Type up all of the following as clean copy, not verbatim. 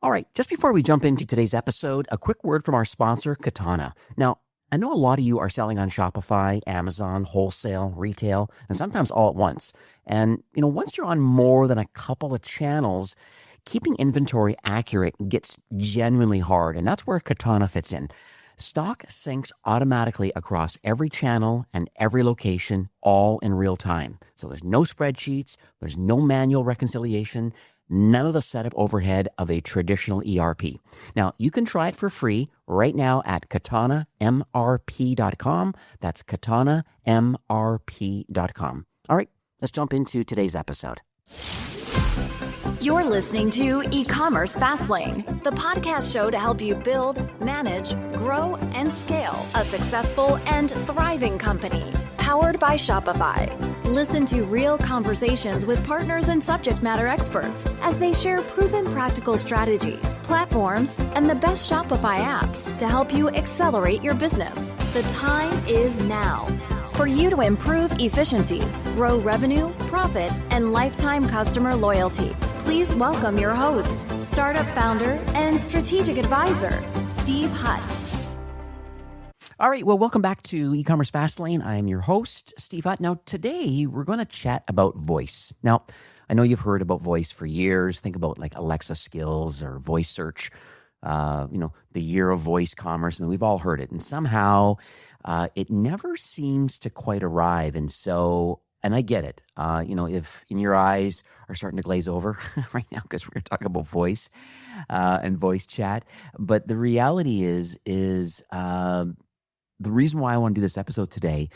All right, just before we jump into today's episode, a quick word from our sponsor, Katana. Now, I know a lot of you are selling on Shopify, Amazon, wholesale, retail, and sometimes all at once. And, once you're on more than a couple of channels, keeping inventory accurate gets genuinely hard, and that's where Katana fits in. Stock syncs automatically across every channel and every location, all in real time. So there's no spreadsheets, there's no manual reconciliation, none of the setup overhead of a traditional ERP. Now, you can try it for free right now at katanamrp.com. That's katanamrp.com. All right, let's jump into today's episode. You're listening to E-commerce Fastlane, the podcast show to help you build, manage, grow, and scale a successful and thriving company. Powered by Shopify. Listen to real conversations with partners and subject matter experts as they share proven practical strategies, platforms, and the best Shopify apps to help you accelerate your business. The time is now for you to improve efficiencies, grow revenue, profit, and lifetime customer loyalty. Please welcome your host, startup founder, and strategic advisor, Steve Hutt. All right, well, welcome back to E-commerce Fastlane. I am your host, Steve Hutt. Now, today we're going to chat about voice. Now, I know you've heard about voice for years. Think about like Alexa skills or voice search, the year of voice commerce. I mean, we've all heard it. And somehow it never seems to quite arrive. And I get it. If in your eyes are starting to glaze over right now because we're going to talk about voice and voice chat. But the reality is the reason why I want to do this episode today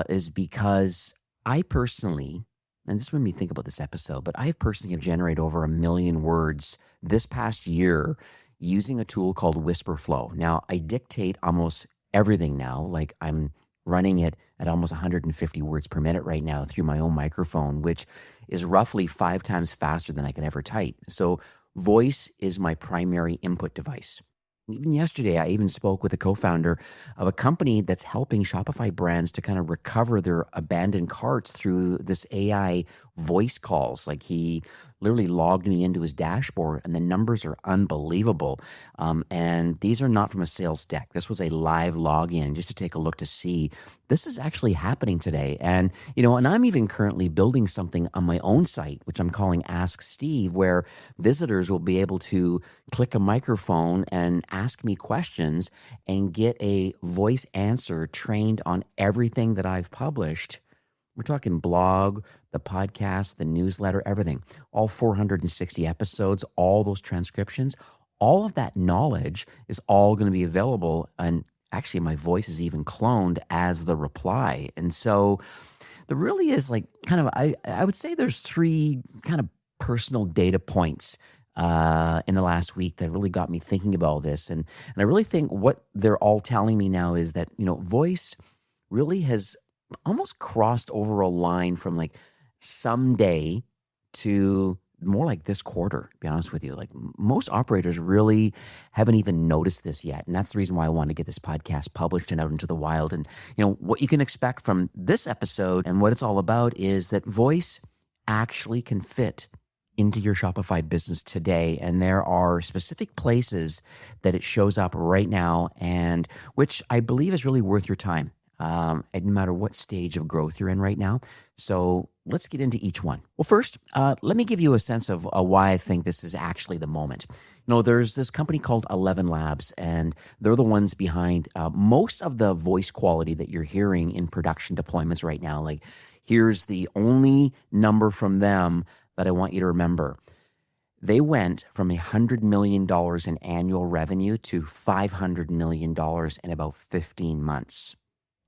is because I personally, and this made me think about this episode, but I personally have generated over 1 million words this past year using a tool called WhisperFlow. Now, I dictate almost everything now. Like I'm running it at almost 150 words per minute right now through my own microphone, which is roughly 5 times faster than I can ever type. So voice is my primary input device. Even yesterday, I even spoke with a co-founder of a company that's helping Shopify brands to kind of recover their abandoned carts through this AI voice calls. Like he literally logged me into his dashboard and the numbers are unbelievable. And these are not from a sales deck. This was a live login just to take a look to see this is actually happening today. And, and I'm even currently building something on my own site, which I'm calling Ask Steve, where visitors will be able to click a microphone and ask me questions and get a voice answer trained on everything that I've published. We're talking blog, the podcast, the newsletter, everything. All 460 episodes, all those transcriptions, all of that knowledge is all going to be available. And actually, my voice is even cloned as the reply. And so there really is like kind of, I would say there's 3 kind of personal data points in the last week that really got me thinking about this. And I really think what they're all telling me now is that, voice really has almost crossed over a line from like someday to more like this quarter, to be honest with you. Like most operators really haven't even noticed this yet. And that's the reason why I want to get this podcast published and out into the wild. And, what you can expect from this episode and what it's all about is that voice actually can fit into your Shopify business today. And there are specific places that it shows up right now and which I believe is really worth your time. No matter what stage of growth you're in right now. So let's get into each one. Well, first, let me give you a sense of why I think this is actually the moment. There's this company called 11 Labs, and they're the ones behind most of the voice quality that you're hearing in production deployments right now. Like, here's the only number from them that I want you to remember. They went from $100 million in annual revenue to $500 million in about 15 months.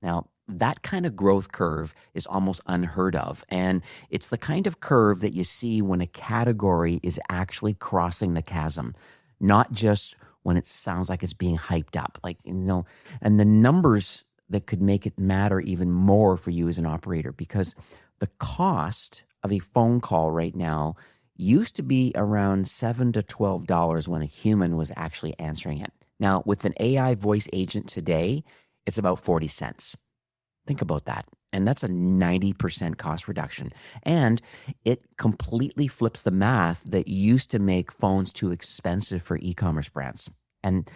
Now, that kind of growth curve is almost unheard of. And it's the kind of curve that you see when a category is actually crossing the chasm, not just when it sounds like it's being hyped up. And the numbers that could make it matter even more for you as an operator, because the cost of a phone call right now used to be around $7 to $12 when a human was actually answering it. Now, with an AI voice agent today, it's about 40 cents. Think about that. And that's a 90% cost reduction. And it completely flips the math that used to make phones too expensive for e-commerce brands. And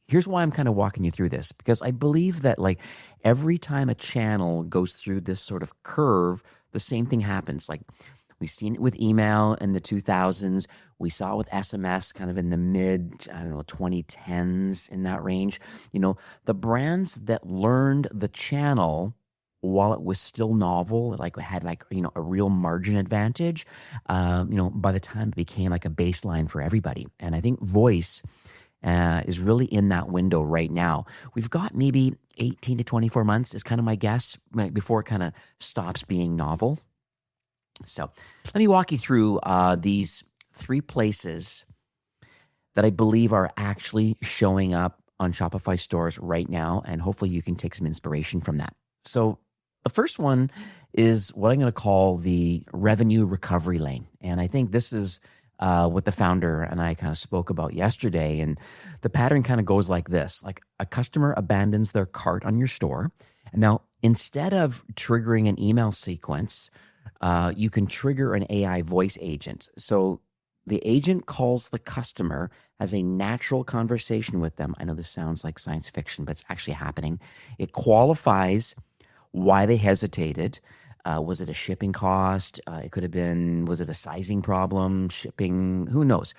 here's why I'm kind of walking you through this, because I believe that like every time a channel goes through this sort of curve, the same thing happens. Like we've seen it with email in the 2000s. We saw it with SMS kind of in the mid, 2010s, in that range. The brands that learned the channel while it was still novel, like had a real margin advantage, by the time it became like a baseline for everybody. And I think voice is really in that window right now. We've got maybe 18 to 24 months is kind of my guess before it kind of stops being novel. So let me walk you through these 3 places that I believe are actually showing up on Shopify stores right now. And hopefully you can take some inspiration from that. So the first one is what I'm going to call the revenue recovery lane. And I think this is what the founder and I kind of spoke about yesterday. And the pattern kind of goes like this. Like a customer abandons their cart on your store. And now instead of triggering an email sequence, you can trigger an AI voice agent. So the agent calls the customer, has a natural conversation with them. I know this sounds like science fiction, but it's actually happening. It qualifies why they hesitated. Was it a shipping cost? It could have been, was it a sizing problem, shipping? Who knows?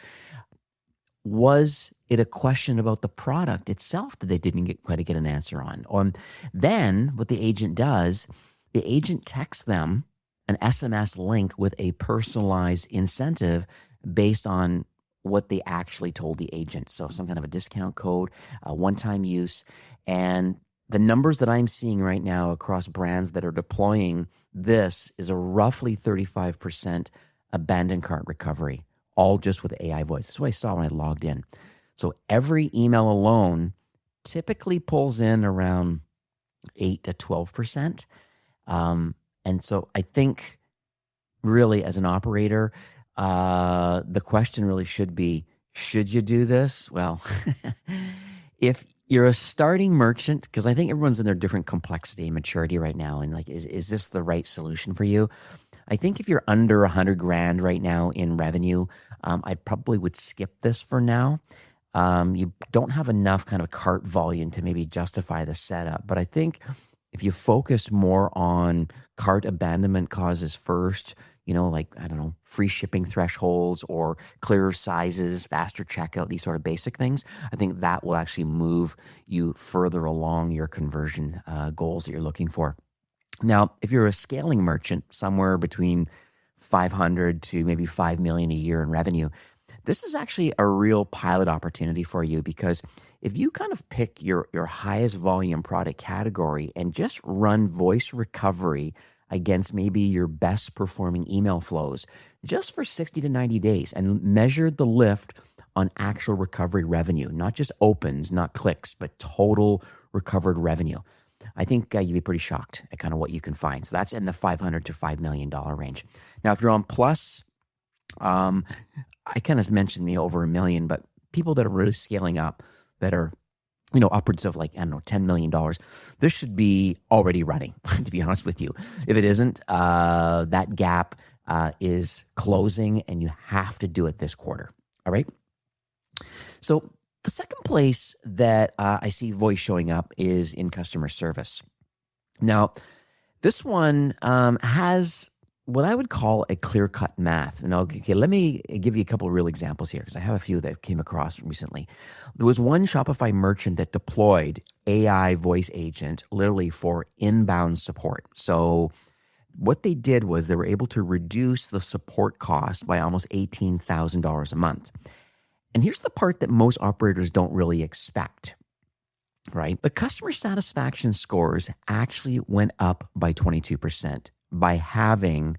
Was it a question about the product itself that they didn't quite get an answer on? Or then what the agent does, the agent texts them an SMS link with a personalized incentive based on what they actually told the agent. So some kind of a discount code, one-time use. And the numbers that I'm seeing right now across brands that are deploying this is a roughly 35% abandoned cart recovery, all just with AI voice. That's what I saw when I logged in. So every email alone typically pulls in around 8 to 12%. And so I think really as an operator, the question really should be, should you do this? Well, if you're a starting merchant, because I think everyone's in their different complexity and maturity right now, and like, is this the right solution for you? I think if you're under 100 grand right now in revenue, I probably would skip this for now. You don't have enough kind of cart volume to maybe justify the setup. But I think if you focus more on cart abandonment causes first, free shipping thresholds or clearer sizes, faster checkout, these sort of basic things, I think that will actually move you further along your conversion goals that you're looking for. Now, if you're a scaling merchant, somewhere between 500 to maybe 5 million a year in revenue, this is actually a real pilot opportunity for you, because if you kind of pick your highest volume product category and just run voice recovery against maybe your best performing email flows just for 60 to 90 days and measure the lift on actual recovery revenue, not just opens, not clicks, but total recovered revenue, I think you'd be pretty shocked at kind of what you can find. So that's in the $500 to $5 million range. Now, if you're on Plus, I kind of mentioned over $1 million, but people that are really scaling up that are upwards of $10 million, this should be already running, to be honest with you. If it isn't, that gap is closing and you have to do it this quarter. All right. So the second place that I see voice showing up is in customer service. Now, this one has what I would call a clear-cut math. And let me give you a couple of real examples here, because I have a few that I came across recently. There was one Shopify merchant that deployed AI voice agent literally for inbound support. So what they did was they were able to reduce the support cost by almost $18,000 a month. And here's the part that most operators don't really expect, right? The customer satisfaction scores actually went up by 22% by having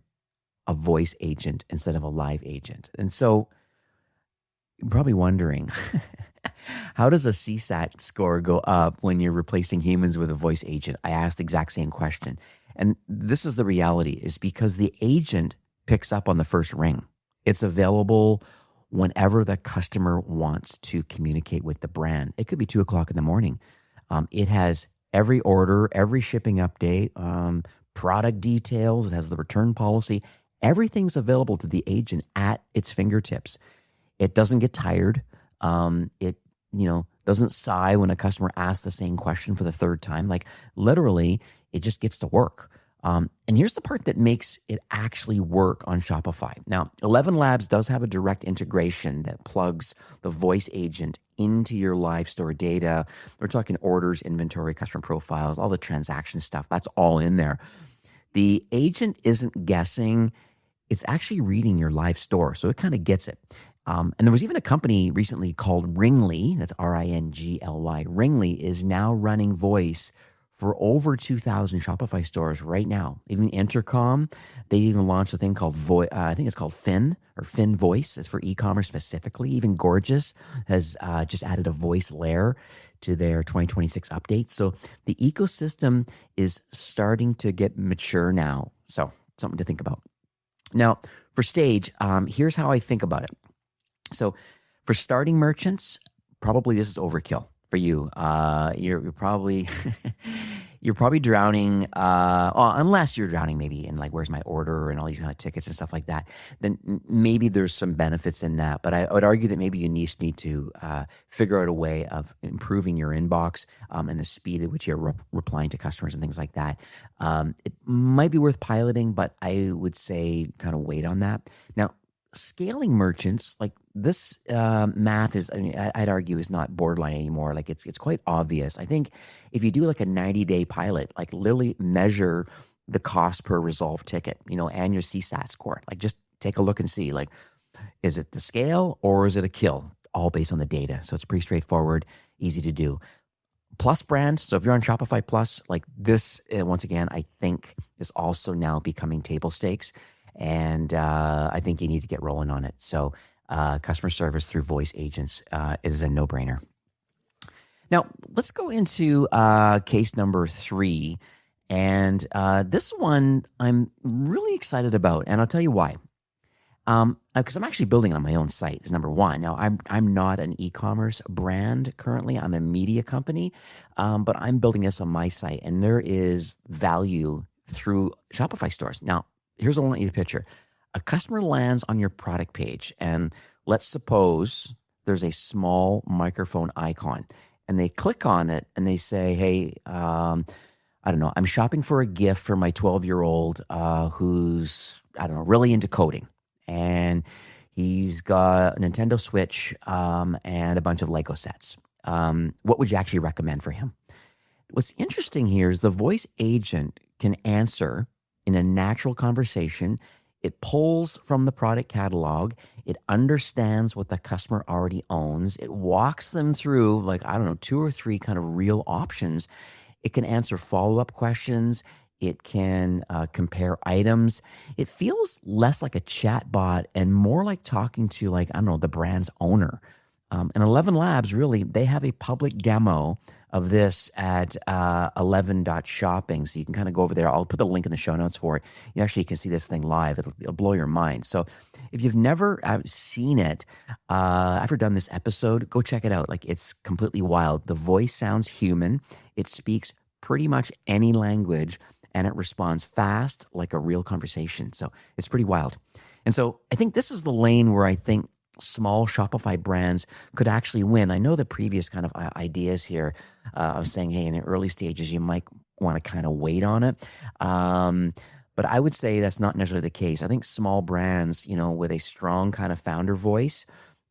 a voice agent instead of a live agent. And so you're probably wondering, how does a CSAT score go up when you're replacing humans with a voice agent? I asked the exact same question. And this is the reality, is because the agent picks up on the first ring. It's available whenever the customer wants to communicate with the brand. It could be 2:00 in the morning. It has every order, every shipping update, product details. It has the return policy. Everything's available to the agent at its fingertips. It doesn't get tired. It doesn't sigh when a customer asks the same question for the third time. Like literally, it just gets to work. And here's the part that makes it actually work on Shopify. Now, 11 Labs does have a direct integration that plugs the voice agent into your live store data. We're talking orders, inventory, customer profiles, all the transaction stuff. That's all in there. The agent isn't guessing. It's actually reading your live store. So it kind of gets it. And there was even a company recently called Ringly. That's Ringly. Ringly is now running voice for over 2,000 Shopify stores right now. Even Intercom, they even launched a thing called I think it's called Fin Voice. It's for e-commerce specifically. Even Gorgeous has just added a voice layer to their 2026 update. So the ecosystem is starting to get mature now. So something to think about. Now, for Stage, here's how I think about it. So for starting merchants, probably this is overkill for you. You're probably you're probably drowning, unless you're drowning maybe in like, where's my order and all these kind of tickets and stuff like that. Then maybe there's some benefits in that. But I would argue that maybe you need to figure out a way of improving your inbox and the speed at which you're replying to customers and things like that. It might be worth piloting, but I would say kind of wait on that. Now, scaling merchants, like this math is, I'd argue is not borderline anymore. Like it's quite obvious. I think if you do like a 90-day pilot, like literally measure the cost per resolved ticket, and your CSAT score, like just take a look and see, like, is it the scale or is it a kill? All based on the data. So it's pretty straightforward, easy to do. Plus brand. So if you're on Shopify Plus, like this, once again, I think is also now becoming table stakes. And I think you need to get rolling on it. So customer service through voice agents is a no-brainer. Now, let's go into case number 3. And this one I'm really excited about. And I'll tell you why. Because I'm actually building it on my own site is number one. Now, I'm not an e-commerce brand currently. I'm a media company. But I'm building this on my site. And there is value through Shopify stores. Now, here's what I want you to picture. A customer lands on your product page, and let's suppose there's a small microphone icon, and they click on it, and they say, hey, I don't know, I'm shopping for a gift for my 12-year-old who's, I don't know, really into coding, and he's got a Nintendo Switch and a bunch of Lego sets. What would you actually recommend for him? What's interesting here is the voice agent can answer in a natural conversation. It pulls from the product catalog. It understands what the customer already owns. It walks them through, like, I don't know, 2 or 3 kind of real options. It can answer follow-up questions. It can compare items. It feels less like a chat bot and more like talking to, like, I don't know, the brand's owner. And 11 Labs, really, they have a public demo of this at 11.shopping. So you can kind of go over there. I'll put the link in the show notes for it. You actually can see this thing live. It'll blow your mind. So if you've never seen it, after done this episode, go check it out. Like, it's completely wild. The voice sounds human. It speaks pretty much any language, and it responds fast like a real conversation. So it's pretty wild. And so I think this is the lane where I think small Shopify brands could actually win. I know the previous kind of ideas here, I was saying, hey, in the early stages, you might want to kind of wait on it. But I would say that's not necessarily the case. I think small brands, with a strong kind of founder voice,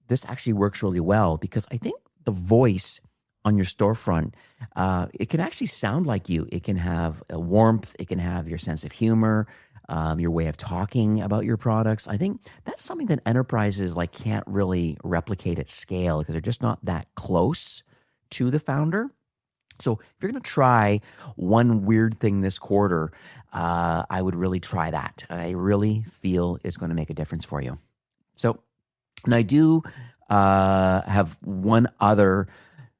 this actually works really well, because I think the voice on your storefront, it can actually sound like you. It can have a warmth. It can have your sense of humor, your way of talking about your products. I think that's something that enterprises can't really replicate at scale, because they're just not that close to the founder. So if you're going to try one weird thing this quarter, I would really try that. I really feel it's going to make a difference for you. So, and I do have one other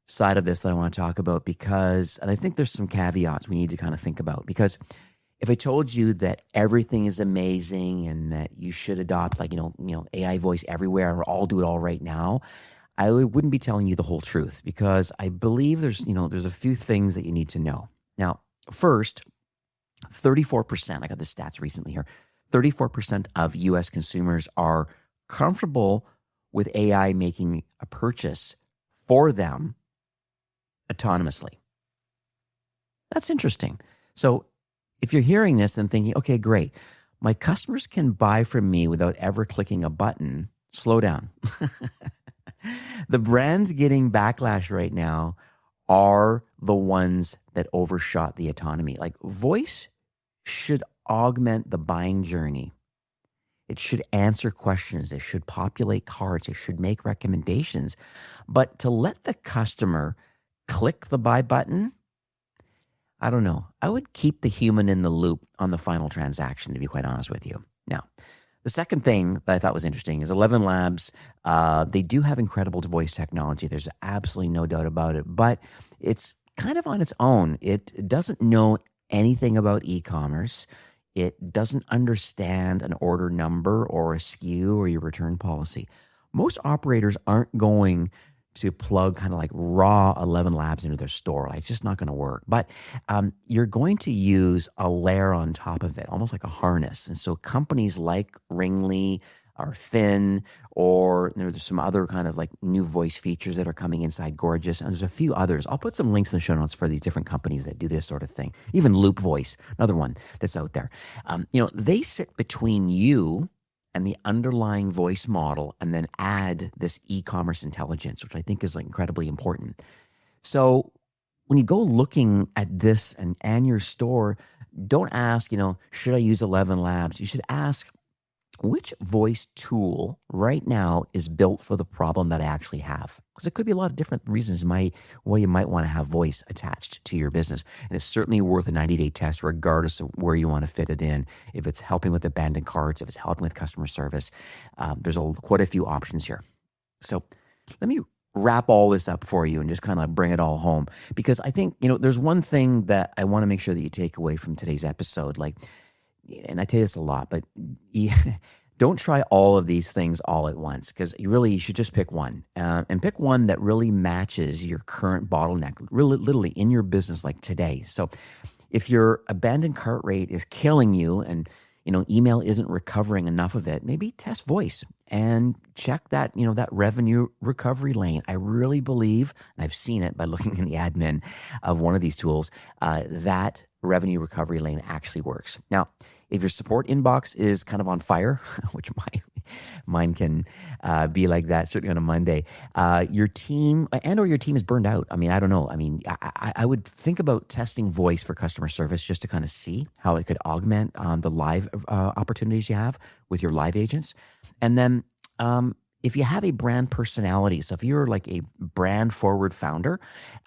side of this that I want to talk about, and I think there's some caveats we need to kind of think about, because if I told you that everything is amazing and that you should adopt AI voice everywhere or all do it all right now, I wouldn't be telling you the whole truth, because I believe there's a few things that you need to know. Now, first, 34%, I got the stats recently here, 34% of US consumers are comfortable with AI making a purchase for them autonomously. That's interesting. So if you're hearing this and thinking, okay, great, my customers can buy from me without ever clicking a button, slow down. The brands getting backlash right now are the ones that overshot the autonomy. Like voice should augment the buying journey. It should answer questions. It should populate carts. It should make recommendations. But to let the customer click the buy button, I don't know. I would keep the human in the loop on the final transaction, to be quite honest with you. Now, the second thing that I thought was interesting is 11 Labs. They do have incredible voice technology. There's absolutely no doubt about it, but it's kind of on its own. It doesn't know anything about e-commerce. It doesn't understand an order number or a SKU or your return policy. Most operators aren't going to plug kind of like raw 11 Labs into their store. Like, it's just not going to work. But you're going to use a layer on top of it, almost like a harness. And so companies like Ringly or Fin, or there's some other kind of like new voice features that are coming inside Gorgeous, and there's a few others. I'll put some links in the show notes for these different companies that do this sort of thing. Even Loop Voice, another one that's out there. They sit between you and the underlying voice model, and then add this e-commerce intelligence, which I think is like incredibly important. So when you go looking at this and your store, don't ask, should I use 11 Labs? You should ask, which voice tool right now is built for the problem that I actually have? Because there could be a lot of different reasons why you might want to have voice attached to your business. And it's certainly worth a 90-day test, regardless of where you want to fit it in. If it's helping with abandoned carts, if it's helping with customer service, there's quite a few options here. So let me wrap all this up for you and just kind of bring it all home. Because I think, there's one thing that I want to make sure that you take away from today's episode. And I tell you this a lot, but don't try all of these things all at once, because you should just pick one, and pick one that really matches your current bottleneck, really literally in your business like today. So if your abandoned cart rate is killing you and email isn't recovering enough of it, maybe test voice and check that, that revenue recovery lane. I really believe, and I've seen it by looking in the admin of one of these tools, that revenue recovery lane actually works. Now, if your support inbox is kind of on fire, which mine can be like that, certainly on a Monday, your team is burned out. I mean, I don't know. I mean, I would think about testing voice for customer service just to kind of see how it could augment the live opportunities you have with your live agents. And then if you have a brand personality, so if you're like a brand forward founder,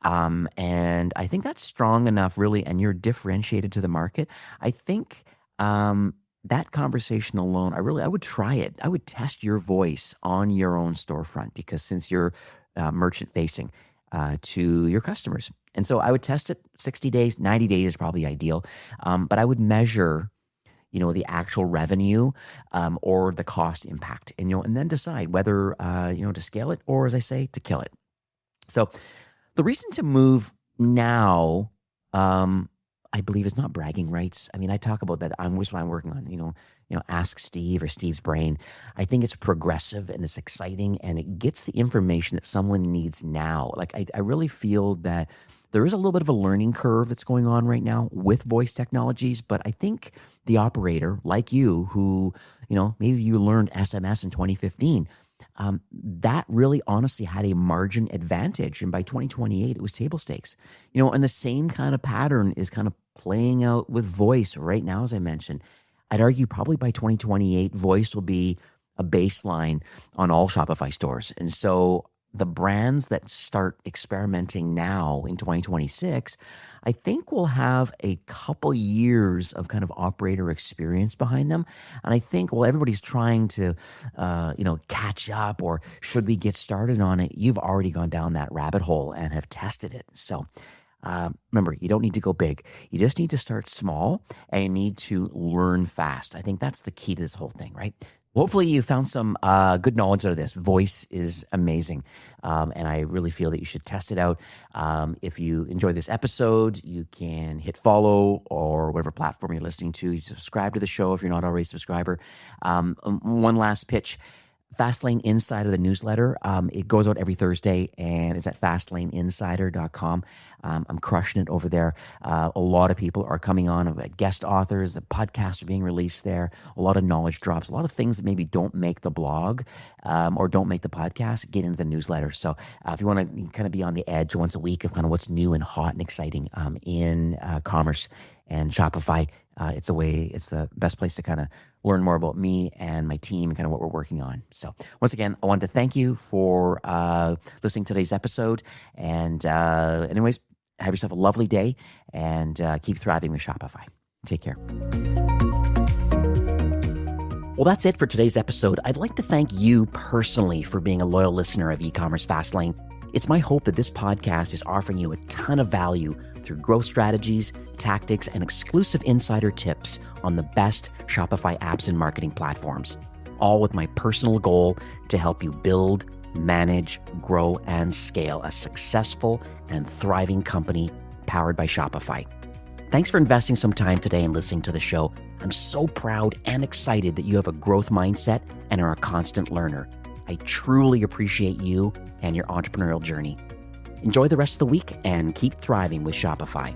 and I think that's strong enough really, and you're differentiated to the market, I think that conversation alone, I would try it. I would test your voice on your own storefront, because since you're merchant facing to your customers. And so I would test it 60 days, 90 days is probably ideal. But I would measure the actual revenue or the cost impact, and then decide whether to scale it, or, as I say, to kill it. So the reason to move now, I believe, is not bragging rights. I mean, I talk about that. Which one I'm working on, Ask Steve or Steve's Brain. I think it's progressive and it's exciting, and it gets the information that someone needs now. Like, I really feel that there is a little bit of a learning curve that's going on right now with voice technologies, but I think the operator like you, who, maybe you learned SMS in 2015, that really honestly had a margin advantage. And by 2028, it was table stakes, and the same kind of pattern is kind of playing out with voice right now, as I mentioned. I'd argue probably by 2028, voice will be a baseline on all Shopify stores. And so the brands that start experimenting now in 2026, I think will have a couple years of kind of operator experience behind them. And I think, while everybody's trying to, catch up, or should we get started on it, you've already gone down that rabbit hole and have tested it. So remember, you don't need to go big. You just need to start small, and you need to learn fast. I think that's the key to this whole thing, right? Hopefully you found some good knowledge out of this. Voice is amazing. And I really feel that you should test it out. If you enjoy this episode, you can hit follow or whatever platform you're listening to. You subscribe to the show if you're not already a subscriber. One last pitch. Fastlane Insider, the newsletter, it goes out every Thursday, and it's at fastlaneinsider.com. I'm crushing it over there. A lot of people are coming on, guest authors, the podcasts are being released there, a lot of knowledge drops, a lot of things that maybe don't make the blog or don't make the podcast get into the newsletter. So if you want to kind of be on the edge once a week of kind of what's new and hot and exciting in commerce and Shopify, it's the best place to kind of learn more about me and my team and kind of what we're working on. So once again, I wanted to thank you for listening to today's episode. And anyways, have yourself a lovely day and keep thriving with Shopify. Take care. Well, that's it for today's episode. I'd like to thank you personally for being a loyal listener of E-commerce Fastlane. It's my hope that this podcast is offering you a ton of value through growth strategies, tactics, and exclusive insider tips on the best Shopify apps and marketing platforms, all with my personal goal to help you build, manage, grow, and scale a successful and thriving company powered by Shopify. Thanks for investing some time today and listening to the show. I'm so proud and excited that you have a growth mindset and are a constant learner. I truly appreciate you and your entrepreneurial journey. Enjoy the rest of the week and keep thriving with Shopify.